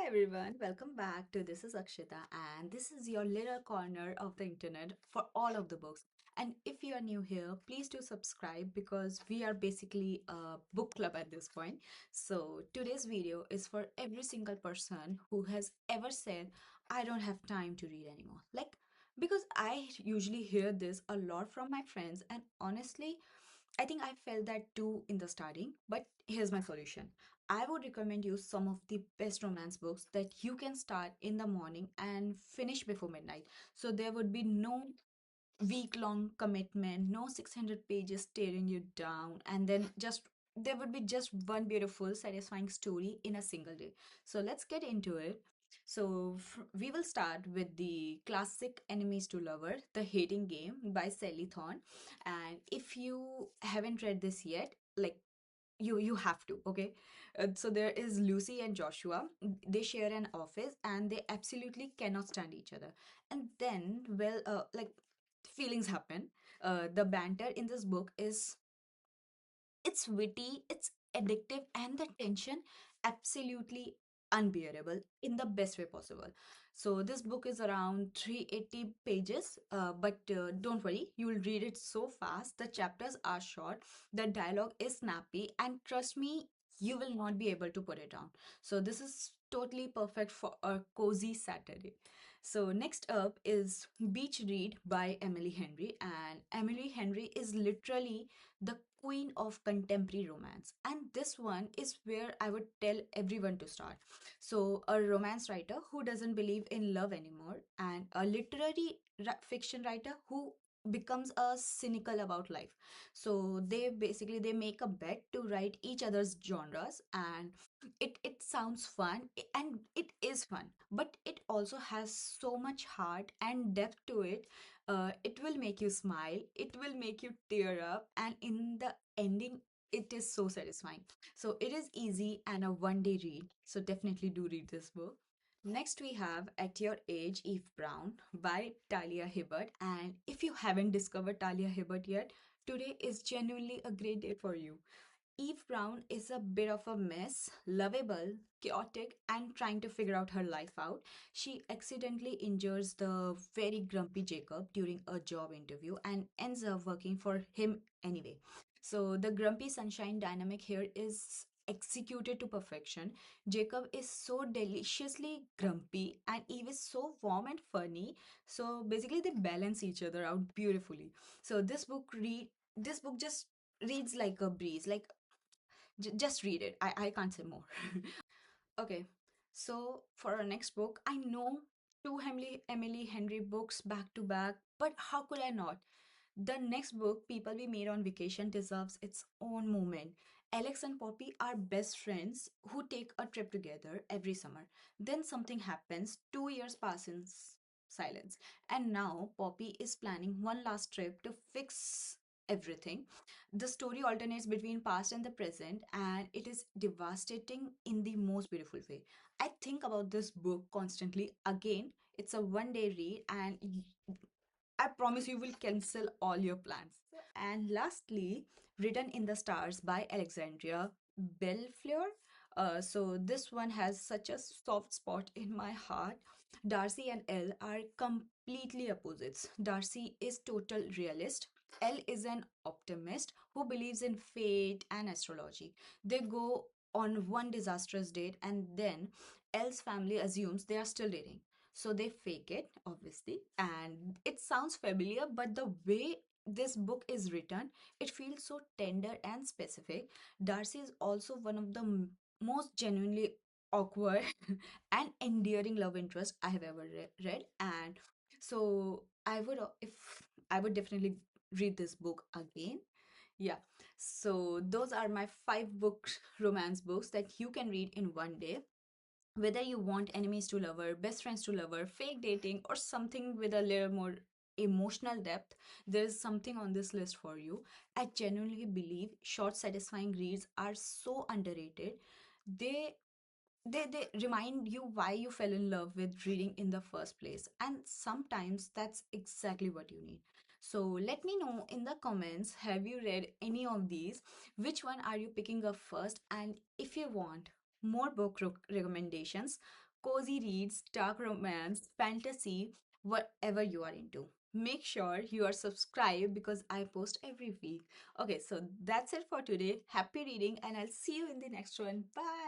everyone, welcome back to This is Akshita, and this is your little corner of the internet for all of the books. And if you are new here, please do subscribe because we are basically a book club at this point. So, today's video is for every single person who has ever said, I don't have time to read anymore. Because I usually hear this a lot from my friends, and honestly, I think I felt that too in the starting, but here's my solution. I would recommend you some of the best romance books that you can start in the morning and finish before midnight. So there would be no week-long commitment, no 600 pages staring you down, and then just there would be just one beautiful, satisfying story in a single day. So let's get into it. We will start with the classic Enemies to Lover, The Hating Game by Sally Thorne. And if you haven't read this yet, you have to, okay? So there is Lucy and Joshua. They share an office and they absolutely cannot stand each other. And then, feelings happen. The banter in this book is it's witty, it's addictive, and the tension absolutely unbearable in the best way possible. So this book is around 380 pages, but don't worry, you will read it so fast. The chapters are short, the dialogue is snappy, and trust me, you will not be able to put it down. So this is totally perfect for a cozy Saturday. So next up is Beach Read by Emily Henry, and Emily Henry is literally the queen of contemporary romance. And this one is where I would tell everyone to start. So, a romance writer who doesn't believe in love anymore, and a literary fiction writer who becomes a cynical about life. So they make a bet to write each other's genres, and it sounds fun, and it is fun, but it also has so much heart and depth to it. It will make you smile, it will make you tear up, and in the ending, it is so satisfying. So it is easy and a one-day read. So definitely do read this book. Next, we have At Your Age, Eve Brown by Talia Hibbert. And if you haven't discovered Talia Hibbert yet, today is genuinely a great day for you. Eve Brown is a bit of a mess, lovable, chaotic, and trying to figure out her life out. She accidentally injures the very grumpy Jacob during a job interview and ends up working for him anyway. So, the grumpy sunshine dynamic here is executed to perfection. Jacob is so deliciously grumpy, and Eve is so warm and funny. So, basically, they balance each other out beautifully. So, this book just reads like a breeze. Just read it. I can't say more. Okay, so for our next book, I know two Emily Henry books back to back, but how could I not? The next book, People We Made on Vacation, deserves its own moment. Alex and Poppy are best friends who take a trip together every summer. Then something happens, 2 years pass in silence. And now Poppy is planning one last trip to fix everything. The story alternates between past and the present, and it is devastating in the most beautiful way. I think about this book constantly. Again, it's a one-day read, and I promise you will cancel all your plans. And lastly, Written in the Stars by Alexandria Bellefleur. So this one has such a soft spot in my heart. Darcy and Elle are completely opposites. Darcy is total realist. Elle is an optimist who believes in fate and astrology. They go on one disastrous date and then Elle's family assumes they are still dating. So they fake it, obviously, and it sounds familiar, but the way this book is written, it feels so tender and specific. Darcy is also one of the most genuinely awkward and endearing love interest I have ever read, and so if I would definitely read this book again. Yeah, so those are my five books, romance books that you can read in one day. Whether you want enemies to lover, best friends to lover, fake dating, or something with a little more emotional depth, there's something on this list for you. I genuinely believe short, satisfying reads are so underrated. They they remind you why you fell in love with reading in the first place, and sometimes that's exactly what you need. So let me know in the comments, have you read any of these? Which one are you picking up first? And if you want more book recommendations, cozy reads, dark romance, fantasy, whatever you are into. Make sure you are subscribed because I post every week. Okay, so that's it for today. Happy reading, and I'll see you in the next one. Bye.